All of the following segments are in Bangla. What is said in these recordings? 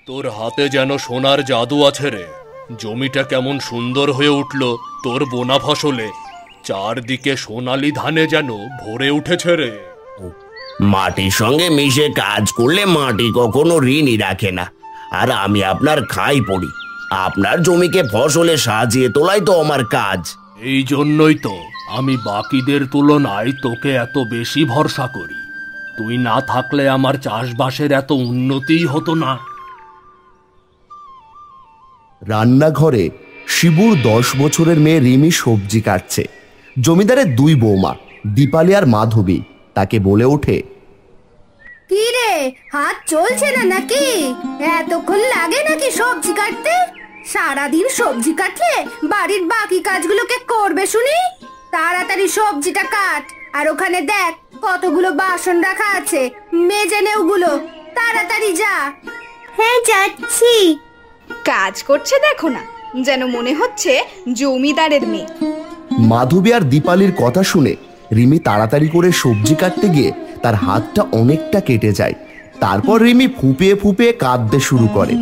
তোর হাতে যেন সোনার জাদু আছে রে। জমিটা কেমন সুন্দর হয়ে উঠল তোর বোনা ফসলে। চারদিকে সোনালি ধানে যেন ভরে উঠেছে রে। মাটির সঙ্গে মিশে কাজ করলে মাটি কখনো ঋণই রাখে না। আর আমি আপনার খাই পড়ি, আপনার জমিকে ফসলে সাজিয়ে তোলাই তো আমার কাজ। এই জন্যই তো আমি বাকিদের তুলনায় তোকে এত বেশি ভরসা করি। তুই না থাকলে আমার চাষবাসের এত উন্নতিই হতো না। রান্নাঘরে শিবুর 10 বছরের মেয়ে রিমি সবজি কাটছে। জমিদারের 2 বৌমা দীপালি আর মাধবী তাকে বলে ওঠে, কি রে, হাত চলছে না নাকি? এতক্ষণ লাগে নাকি সবজি কাটতে? সারাদিন সবজি কাটলে বাড়ির বাকি কাজগুলোকে করবে শুনি। তাড়াতাড়ি সবজিটা কাট, আর ওখানে দেখ কতগুলো বাসন রাখা আছে, মেজে নে ওগুলো। তাড়াতাড়ি যা। হ্যাঁ যাচ্ছি। কাজ করছে দেখো না, যেন মনে হচ্ছে জমিদারের মেয়ে। মাধবী আর দীপালির কথা শুনে রিমি তাড়াতাড়ি করে সবজি কাটতে গিয়ে তার হাতটা অনেকটা কেটে যায়। তারপর রিমি ফুপিয়ে ফুপিয়ে কাঁদতে শুরু করে।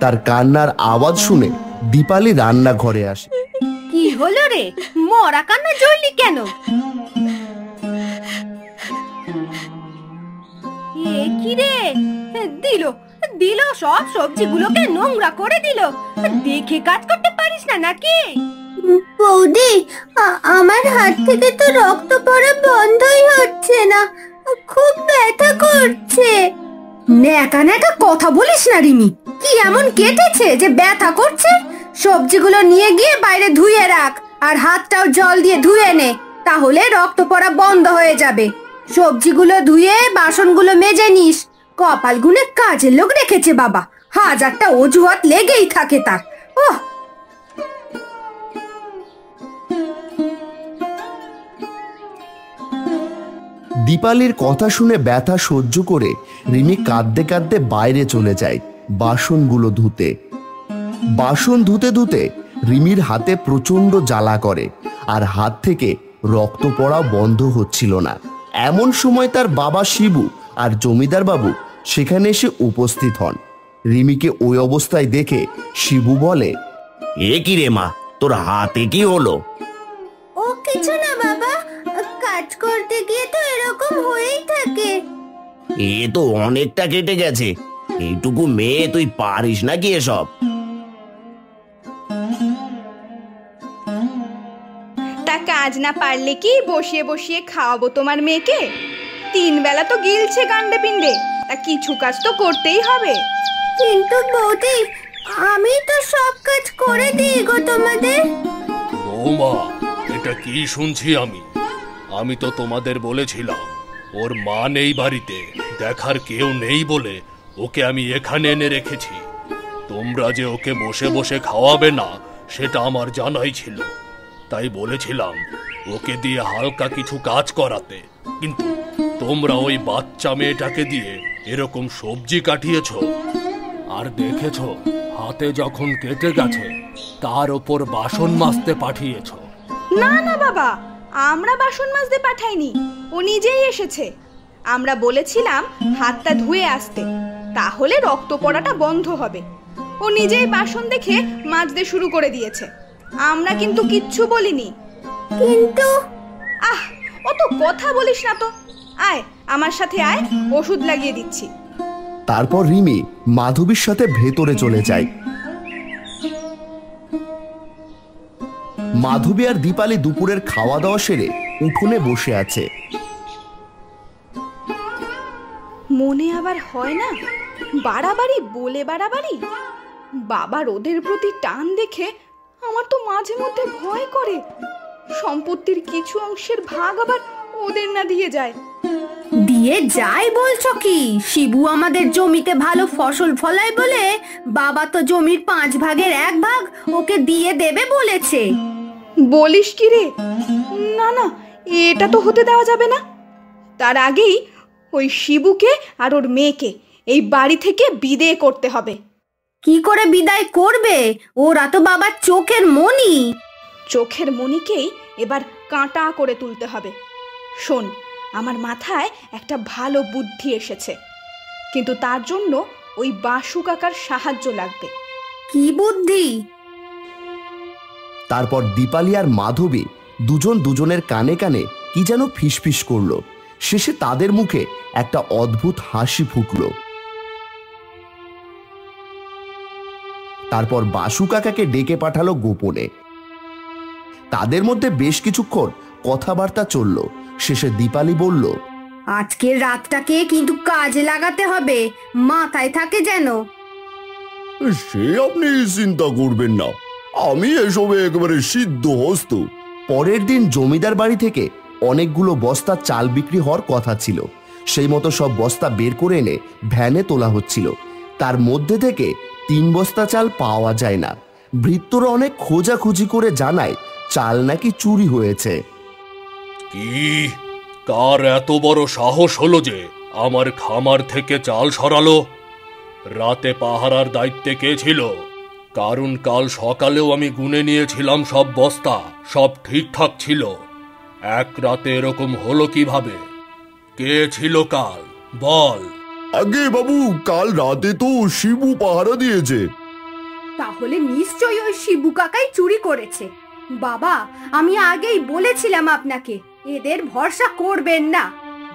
তার কান্নার আওয়াজ শুনে দীপালি রান্নাঘরে আসে। কি হলো রে, মরা কান্না জ্বললি কেন? এ কি রে, দিল দিল সব সবজিগুলোকে নোংরা করে দিল। দেখে কাজ করতে পারিস না নাকি? বৌদি, আমার হাত থেকে তো রক্ত পড়া বন্ধই হচ্ছে না, খুব ব্যথা করছে। ন্যাকা ন্যাকা কথা বলিস না রিমি। কি এমন কেটেছে যে ব্যথা করছে? সবজিগুলো নিয়ে গিয়ে বাইরে ধুয়ে রাখ, আর হাতটাও জল দিয়ে ধুয়ে নে, তাহলে রক্ত পড়া বন্ধ হয়ে যাবে। সবজিগুলো ধুয়ে বাসনগুলো মেজে নিস। কপাল গুনে কাজের লোক রেখেছে বাবা, হাজারটা অজুহাত লেগেই থাকে তার। ওহ, দীপালির কথা শুনে ব্যথা সহ্য করে রিমি কাঁদতে কাঁদতে বাইরে চলে যায় বাসনগুলো ধুতে। বাসন ধুতে ধুতে রিমির হাতে প্রচন্ড জ্বালা করে, আর হাত থেকে রক্ত পড়া বন্ধ হচ্ছিল না। এমন সময় তার বাবা শিবু আর জমিদার বাবু সেখানে এসে উপস্থিত হন। রিমিকে ওই অবস্থায় দেখে শিবু বলে, এ কি রে মা, তোর হাতে কি হলো? ও কিছু না বাবা, কাজ করতে গিয়ে তো এরকম হয়েই থাকে। এ তো অনেকটা কেটে গেছে। এইটুকু মেয়ে, তুই পারিস নাকি এসব? তা কাজ না পারলে কি বসিয়ে বসিয়ে খাওয়াবো তোমার মেয়েকে? 3 বেলা তো গিলছে গান্ডে পিণ্ডে, তা কিছু কাজ তো করতেই হবে। কিন্তু বৌদি, আমি তো সব কাজ করে দিই গো তোমাদের। বৌমা, এটা কি শুনছি আমি? আমি তো তোমাদের বলেছিলাম ওর মা নেই বাড়িতে, দেখার কেউ নেই বলে ওকে আমি এখানে এনে রেখেছি। তোমরা যে ওকে বসে বসে খাওয়াবে না সেটা আমার জানাই ছিল, তাই বলেছিলাম ওকে দিয়ে হালকা কিছু কাজ করাতে। কিন্তু তোমরা ওই বাচ্চা মেয়েটাকে দিয়ে এরকম সবজি কাটিয়েছো, আর দেখেছো হাতে যখন কেটে গেছে তার ওপর বাসন মাজতে পাঠিয়েছো। না না বাবা, আমরা বাসন মাজতে পাঠাইনি, ও নিজেই এসেছে। আমরা বলেছিলাম হাতটা ধুয়ে আসতে, তাহলে রক্ত পড়াটা বন্ধ হবে। ও নিজেই বাসন দেখে মাজতে শুরু করে দিয়েছে, আমরা কিন্তু কিচ্ছু বলিনি। কিন্তু আহ, অত কথা বলিস না তো। আয় আমার সাথে আয়, ওষুধ লাগিয়ে দিচ্ছি। তারপর রিমি মাধবীর সাথে ভেতরে চলে যায়। মাধবী আর দীপালি দুপুরের খাওয়া দাওয়া সেরে উঠোনে বসে আছে। মনে আবার হয় না বাড়াবাড়ি বলে বাড়াবাড়ি। বাবার ওদের প্রতি টান দেখে আমার তো মাঝে মধ্যে ভয় করে সম্পত্তির কিছু অংশের ভাগ আবার ওদের না দিয়ে যায়। দিয়ে যায় বলছো কি? শিবু আমাদের জমিতে ভালো ফসল ফলায় বলে বাবা তো জমির 5 ভাগের 1 ভাগ ওকে দিয়ে দেবে বলেছে। বলিস কি রে? না না, এটা তো হতে দেওয়া যাবে না। তার আগেই ওই শিবুকে আর ওর মেয়েকে এই বাড়ি থেকে বিদেয় করতে হবে। কি করে বিদায় করবে? ওরা তো বাবার চোখের মণি। চোখের মণিকেই এবার কাঁটা করে তুলতে হবে। শোন, আমার মাথায় একটা ভালো বুদ্ধি এসেছে, কিন্তু তার জন্য ওই বাসু কাকার সাহায্য লাগবে। কি বুদ্ধি? তারপর দীপালি আর মাধবী দুজন দুজনের কানে কানে কি যেন ফিসফিস করলো। শেষে তাদের মুখে একটা অদ্ভুত হাসি ফুটলো। তারপর বাসু কাকাকে ডেকে পাঠালো গোপনে। তাদের মধ্যে বেশ কিছুক্ষণ কথাবার্তা চলল। শেষে দীপালি বলল, আজকের রাতটাকে কিন্তু কাজে লাগাতে হবে, মাথায় থাকে যেন। সে আপনি চিন্তা করবেন না, আমি এসবে একেবারে সিদ্ধ হস্ত। পরের দিন জমিদার বাড়ি থেকে অনেকগুলো বস্তা চাল বিক্রি হওয়ার কথা ছিল। সেই মতো সব বস্তা বের করে এনে ভ্যানে তোলা হচ্ছিল। তার মধ্যে থেকে 3 বস্তা চাল পাওয়া যায় না। ভৃত্যরা অনেক খোঁজাখুঁজি করে জানায় চাল নাকি চুরি হয়েছে। কি, কার এত বড় সাহস হলো যে আমার খামার থেকে চাল সরালো? রাতে পাহারার দায়িত্বে কে ছিল? কারণ কাল সকালেও আমি গুনে নিয়েছিলাম সব বস্তা, সব ঠিকঠাক ছিল। এক রাতে এরকম হলো কিভাবে? কে ছিল কাল, বল। আগে বাবু, কাল রাতে তো শিবু পাহারা দিয়েছে। তাহলে নিশ্চয়ই ওই শিবু কাকাই চুরি করেছে। বাবা, আমি আগেই বলেছিলাম আপনাকে, এদের ভরসা করবেন না,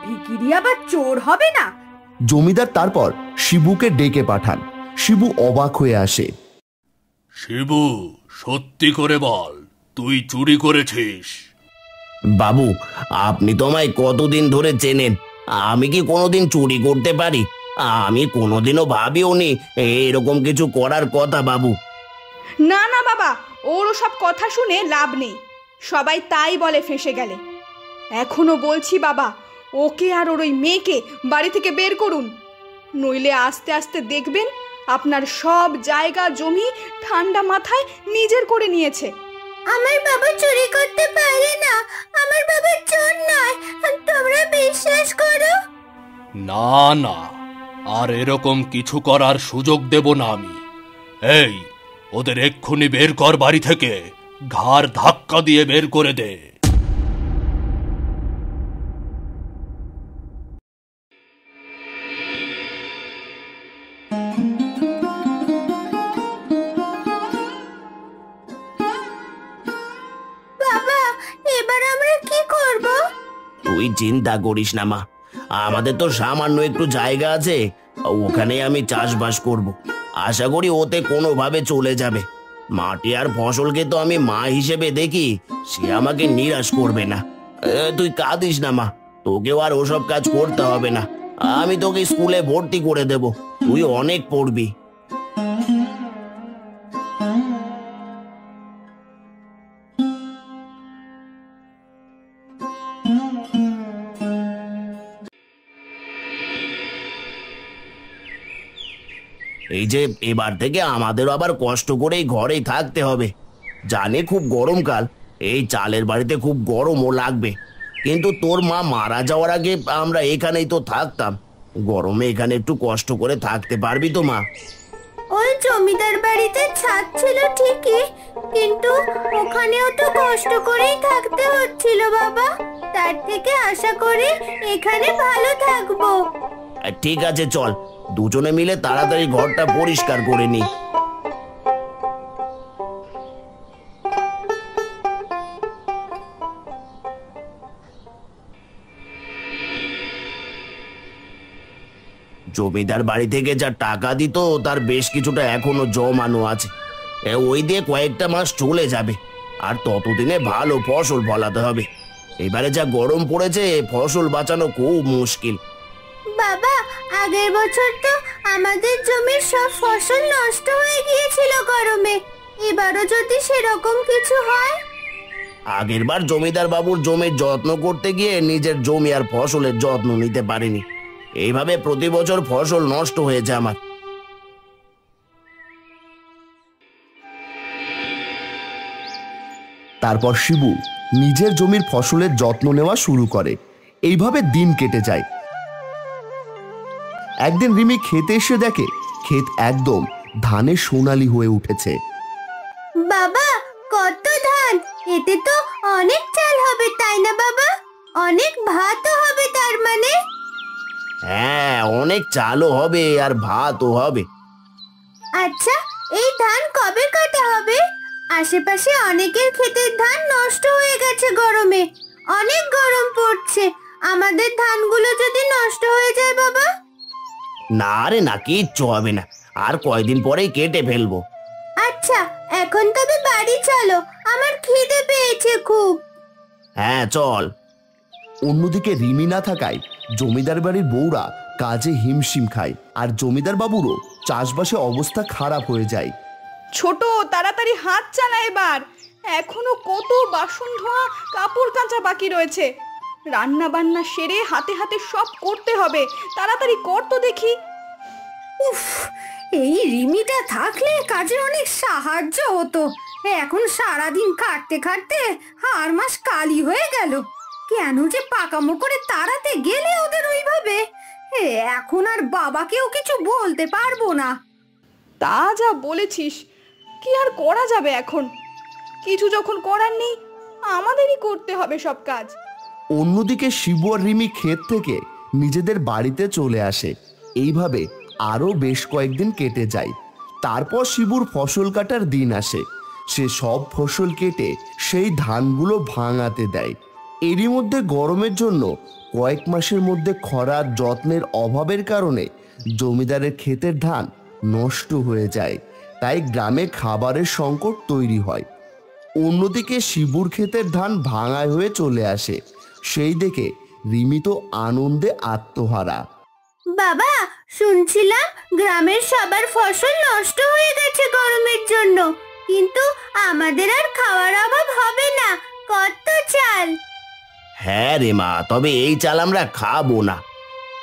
ভিখিরি আবার চোর হবে না। জমিদার তারপর শিবুকে ডেকে পাঠান। শিবু অবাক হয়ে আসে। শিবু, সত্যি করে বল, তুই চুরি করেছিস? বাবু, আপনি তো আমায় কতদিন ধরে চেনেন, আমি কি কোনোদিন চুরি করতে পারি? আমি কোনোদিনও ভাবিও নি এরকম কিছু করার কথা বাবু। না না বাবা, ওর সব কথা শুনে লাভ নেই, সবাই তাই বলে ফেঁসে গেলে। এখনো বলছি বাবা, ওকে আর ওর ওই মেয়েকে বাড়ি থেকে বের করুন, নইলে আস্তে আস্তে দেখবেন আপনার সব জায়গা জমি ঠান্ডা মাথায় নিজের করে নিয়েছে। আমার বাবা চুরি করতে পারে না, আমার বাবা চোর নয়, তোমরা বিশ্বাস করো। না না, আর এরকম কিছু করার সুযোগ দেব না আমি। এই, ওদের এক্ষুনি বের কর বাড়ি থেকে, ঘাড় ধাক্কা দিয়ে বের করে দে। বাবা, এবার আমরা কি করব? তুই চিন্তা করিস না মা, আমাদের তো সামান্য একটু জায়গা আছে, ওখানে আমি চাষবাস করব। আশা করি ওতে কোনোভাবে চলে যাবে। মাটি আর ফসলকে তো আমি মা হিসেবে দেখি, সে আমাকে নিরাশ করবে না। তুই কাঁদিস না মা, তোকেও আর ওসব কাজ করতে হবে না। আমি তোকে স্কুলে ভর্তি করে দেব, তুই অনেক পড়বি। এই যে এবার থেকে আমাদের আবার কষ্ট করেই ঘরেই থাকতে হবে। জানে খুব গরমকাল, এই চালের বাড়িতে খুব গরমও লাগবে, কিন্তু তোর মা মারা যাওয়ার আগে আমরা এখানেই তো থাকতাম। গরমে এখানে একটু কষ্ট করে থাকতে পারবি তো মা? ওই জমিদার বাড়িতে ছাদ ছিল ঠিকই, কিন্তু ওখানেও তো কষ্ট করেই থাকতে হচ্ছিল বাবা। তার থেকে আশা করি এখানে ভালো থাকবো। ঠিক আছে, চল দুজনে মিলে তাড়াতাড়ি ঘরটা পরিষ্কার করে নি। জমিদার বাড়ি থেকে যা টাকা দিত তার বেশ কিছুটা এখনো জমানো আছে। ওই দিয়ে কয়েকটা মাস চলে যাবে, আর ততদিনে ভালো ফসল ফলাতে হবে। এবারে যা গরম পড়েছে, ফসল বাঁচানো খুব মুশকিল। বাবা, আগের বছর তো আমাদের জমির সব ফসল নষ্ট হয়ে গিয়েছিল গরমে, এবারও যদি সেরকম কিছু হয়। আগেরবার জমিদার বাবুর জমির যত্ন করতে গিয়ে নিজের জমি আর ফসলের যত্ন নিতে পারেনি, এইভাবে প্রতি বছর ফসল নষ্ট হয়েছে আমার। তারপর শিবু নিজের জমির ফসলের যত্ন নেওয়া শুরু করে। এইভাবে দিন কেটে যায়। একদিন রিমি খেতে এসে দেখে ক্ষেত একদম ধানে সোনালি হয়ে উঠেছে। বাবা, কত ধান! এতে তো অনেক চাল হবে, তাই না বাবা? অনেক ভাতও হবে তার মানে। হ্যাঁ, অনেক চালও হবে আর ভাতও হবে। আচ্ছা, এই ধান কবে কাটা হবে? আশেপাশে অনেকের ক্ষেতের ধান নষ্ট হয়ে গেছে গরমে। অনেক গরম পড়ছে, আমাদের ধানগুলো যদি নষ্ট হয়ে যায় বাবা। না রে না, কিচ্ছু হবে না, আর কয়দিন পরেই কেটে ফেলবো। আচ্ছা, এখন তবে বাড়ি চলো, আমার খিদে পেয়েছে খুব। হ্যাঁ চল। অন্যদিকে রিমি না থাকায় জমিদার বাড়ির বউরা কাজে হিমশিম খায়, আর জমিদার বাবুরও চাষবাসে অবস্থা খারাপ হয়ে যায়। ছোট, তাড়াতাড়ি হাত চালা এবার। এখনো কত বাসন ধোয়া, কাপড় কাচা বাকি রয়েছে। রান্না বান্না সেরে হাতে হাতে সব করতে হবে। তাড়াতাড়ি কর তো দেখি। উফ, এই রিমিটা থাকলে কাজে অনেক সাহায্য হতো। এখন সারাদিন খাটতে খাটতে হাড় মাস কালি হয়ে গেল। কেন যে পাকামো করে তাড়াতে গেলে ওদের ওইভাবে, এখন আর বাবাকেও কিছু বলতে পারবো না। তা যা বলেছিস, কি আর করা যাবে এখন? কিছু যখন করার নেই, আমাদেরই করতে হবে সব কাজ। অন্যদিকে শিবু আর রিমি ক্ষেত থেকে নিজেদের বাড়িতে চলে আসে। এইভাবে আরও বেশ কয়েকদিন কেটে যায়। তারপর শিবুর ফসল কাটার দিন আসে। সে সব ফসল কেটে সেই ধানগুলো ভাঙাতে দেয়। এরই মধ্যে গরমের জন্য কয়েক মাসের মধ্যে খরার যত্নের অভাবের কারণে জমিদারের ক্ষেতের ধান নষ্ট হয়ে যায়। তাই গ্রামে খাবারের সংকট তৈরি হয়। অন্যদিকে শিবুর ক্ষেতের ধান ভাঙায় হয়ে চলে আসে। সেই দেখে রিমি তো আনন্দে আত্মহারা। বাবা, শুনছিলাম গ্রামের সবার ফসল নষ্ট হয়ে গেছে গরমের জন্য, কিন্তু আমাদের আর খাওয়ার অভাব হবে না। কত চাল! হ্যাঁ রে মা, তবে এই চাল আমরা খাবো না।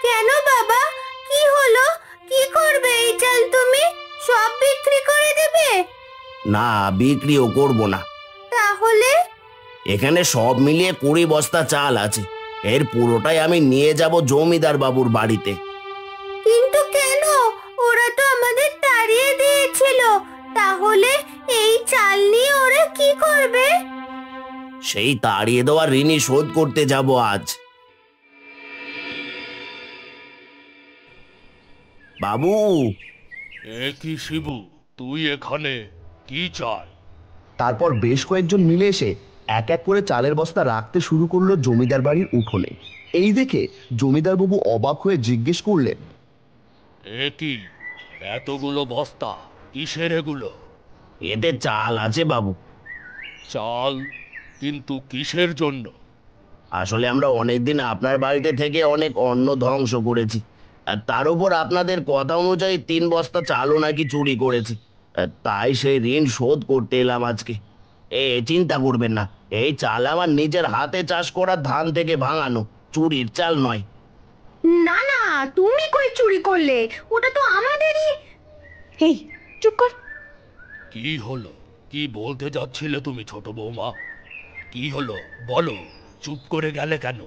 কেন বাবা, কি হলো? কি করবে এই চাল তুমি? সব বিক্রি করে দেবে? না, বিক্রিও করব না। তাহলে? এখানে সব মিলিয়ে 20 বস্তা চাল আছে। এর পুরোটাই আমি নিয়ে যাব জমিদার বাবুর বাড়িতে। কিন্তু কেন? ওরা তো আমাদের তাড়িয়ে দিয়েছিল। তাহলে এই চাল নিয়ে ওরা কি করবে? সেই তাড়িয়ে দেওয়া ঋণই শোধ করতে যাব আজ। বাবু! এ কি শিবু, তুই এখানে? কি চাই? তারপর বেশ কয়েকজন মিলে এসে এক এক করে চালের বস্তা রাখতে শুরু করলো জমিদার বাড়ির উঠোনে। এই দেখে জমিদার বাবু অবাক হয়ে জিজ্ঞেস করলেন, এ কি, এতগুলো বস্তা কিসের এগুলো? এতে চাল আছে বাবু। চাল? কিন্তু কিসের জন্য? আসলে আমরা অনেকদিন আপনার বাড়িতে থেকে অনেক অন্ন ধ্বংস করেছি, আর তার উপর আপনাদের কথা অনুযায়ী 3 বস্তা চালও নাকি চুরি করেছি। তাই সেই ঋণ শোধ করতে এলাম আজকে। চিন্তা করবেন না, এই চাল আমার নিজের হাতে চাষ করা ধান থেকে ভাঙানো, চুরির চাল নয়। না না, তুমি কই চুরি করলে? ওটা তো আমাদেরই। এই চুপ কর। কি হলো? কি বলতে যাচ্ছিলে তুমি ছোট বৌমা? কি হলো বলো, চুপ করে গেলে কেন?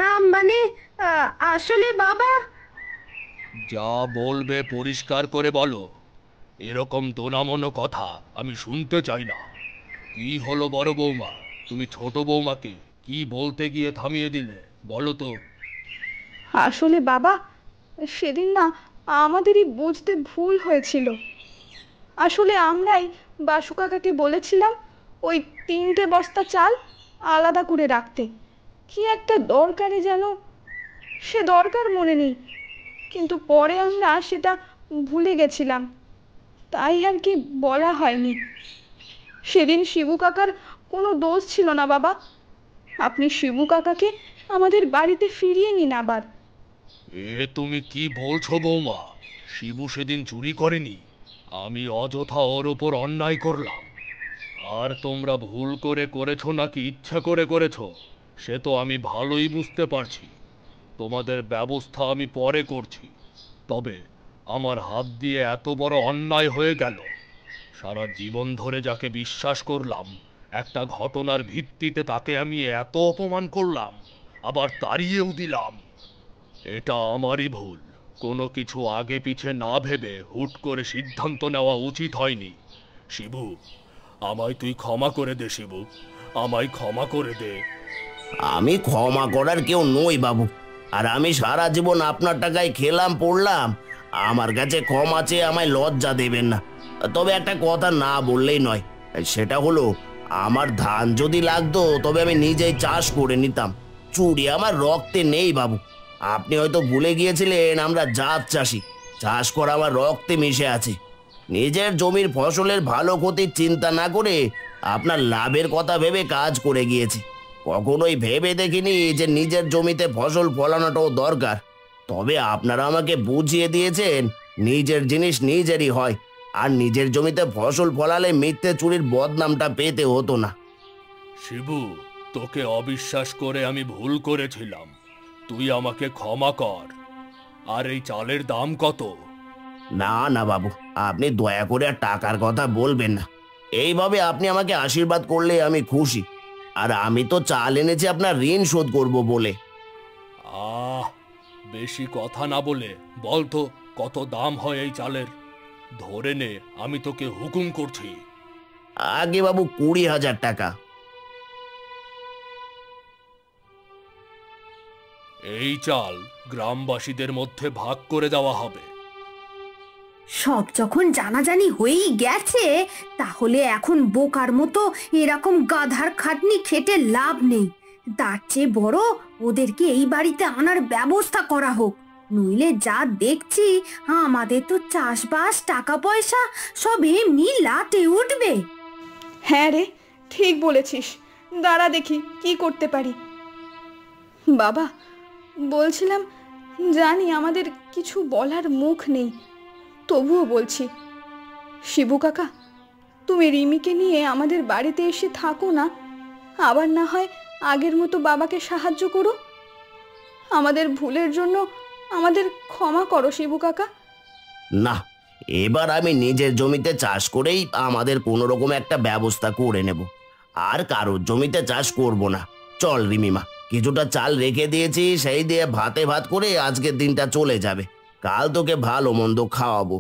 না মানে, আসলে বাবা। যা বলবে পরিষ্কার করে বলো। এরকম দোনামনো কথা আমি শুনতে চাই না। কি হলো বড় বৌমা? তুমি ছোট বৌমাকে কি বলতে গিয়ে থামিয়ে দিলে, বলো তো। আসলে বাবা, সেদিন না আমাদেরই বুঝতে ভুল হয়েছিল। আসলে আমরাই বাসু কাকাকে বলেছিলাম ওই 3টে বস্তা চাল আলাদা করে রাখতে। কি একটা দরকারে যেন, সে দরকার মনে নেই, কিন্তু পরে আমরা সেটা ভুলে গেছিলাম, তাই আর কি বলা হয়নি। সেদিন শিবু কাকার কোনো দোষ ছিল না বাবা। আপনি শিবু কাকাকে আমাদের বাড়িতে ফিরিয়ে নিন আবার। এ তুমি কি বলছো বৌমা? শিবু সেদিন চুরি করেনি। আমি অযথা ওর ওপর অন্যায় করলাম। আর তোমরা ভুল করে করেছো নাকি ইচ্ছা করে করেছো সে তো আমি ভালোই বুঝতে পারছি। তোমাদের ব্যবস্থা আমি পরে করছি। তবে আমার হাত দিয়ে এত বড় অন্যায় হয়ে গেল। সারা জীবন ধরে যাকে বিশ্বাস করলাম, একটা ঘটনার ভিত্তিতে তাকে আমি এত অপমান করলাম, আবার তাড়িয়েও দিলাম। এটা আমারই ভুল। কোনো কিছু আগে পিছে না ভেবে হুট করে সিদ্ধান্ত নেওয়া উচিত হয়নি। শিবু, আমায় তুই ক্ষমা করে দে। শিবু, আমায় ক্ষমা করে দে। আমি ক্ষমা করার কেউ নই বাবু। আর আমি সারা জীবন আপনার টাকায় খেলাম পড়লাম, আমার কাছে ক্ষমা চেয়ে আমায় লজ্জা দেবেন না। তবে একটা কথা না বললেই নয়, সেটা হলো আমার ধান যদি লাগতো তবে আমি নিজেই চাষ করে নিতাম। চুরি আমার রক্তে নেই বাবু। আপনি হয়তো ভুলে গিয়েছিলেন আমরা জাত চাষি, চাষ করা আমার রক্তে মিশে আছে। নিজের জমির ফসলের ভালো ক্ষতির চিন্তা না করে আপনার লাভের কথা ভেবে কাজ করে গিয়েছি। কখনোই ভেবে দেখিনি যে নিজের জমিতে ফসল ফলানোটাও দরকার। তবে আপনারা আমাকে বুঝিয়ে দিয়েছেন নিজের জিনিস নিজেরই হয়, আর নিজের জমিতে ফসল ফলালে মিথ্যে চুরির বদনামটা পেতে হতো না। শিবু, তোকে অবিশ্বাস করে আমি ভুল করেছিলাম, তুই আমাকে ক্ষমা কর। আর এই চালের দাম কত? না না বাবু, আপনি দয়া করে আর টাকার কথা বলবেন না। এইভাবে আপনি আমাকে আশীর্বাদ করলে আমি খুশি। আর আমি তো চাল এনেছি আপনার ঋণ শোধ করব বলে। আহ, বেশি কথা না বলে বল তো কত দাম হয় এই চালের? ধরে নে, আমি তোকে হুকুম করছি। আগে বাবু 20,000 টাকা। এই চাল গ্রামবাসীদের মধ্যে ভাগ করে দেওয়া হবে। সব যখন জানাজানি হয়েই গেছে, তাহলে এখন বোকার মতো এরকম গাধার খাটনি খেটে লাভ নেই। তার চেয়ে বড় ওদেরকে এই বাড়িতে আনার ব্যবস্থা করা হোক। নইলে যা দেখছি, আমাদের তো চাষবাস টাকা পয়সা সব এমনি লাটে উঠবে। হ্যাঁ রে, ঠিক বলেছিস। দাঁড়া দেখি কি করতে পারি। বাবা, বলছিলাম, জানি আমাদের কিছু বলার মুখ নেই, তবুও বলছি, শিবু কাকা, তুমি রিমিকে নিয়ে আমাদের বাড়িতে এসে থাকো না। আবার না হয় আগের মতো বাবাকে সাহায্য করো। আমাদের ভুলের জন্য আমাদের ক্ষমা করো শিবু কাকা। না, এবার আমি নিজের জমিতে চাষ করেই আমাদের কোনো রকম একটা ব্যবস্থা করে নেব। আর কারোর জমিতে চাষ করব না। চল রিমিমা, কিছুটা চাল রেখে দিয়েছি, সেই দিয়ে ভাতে ভাত করে আজকের দিনটা চলে যাবে। কাল তোকে ভালো মন্দ খাওয়াবো।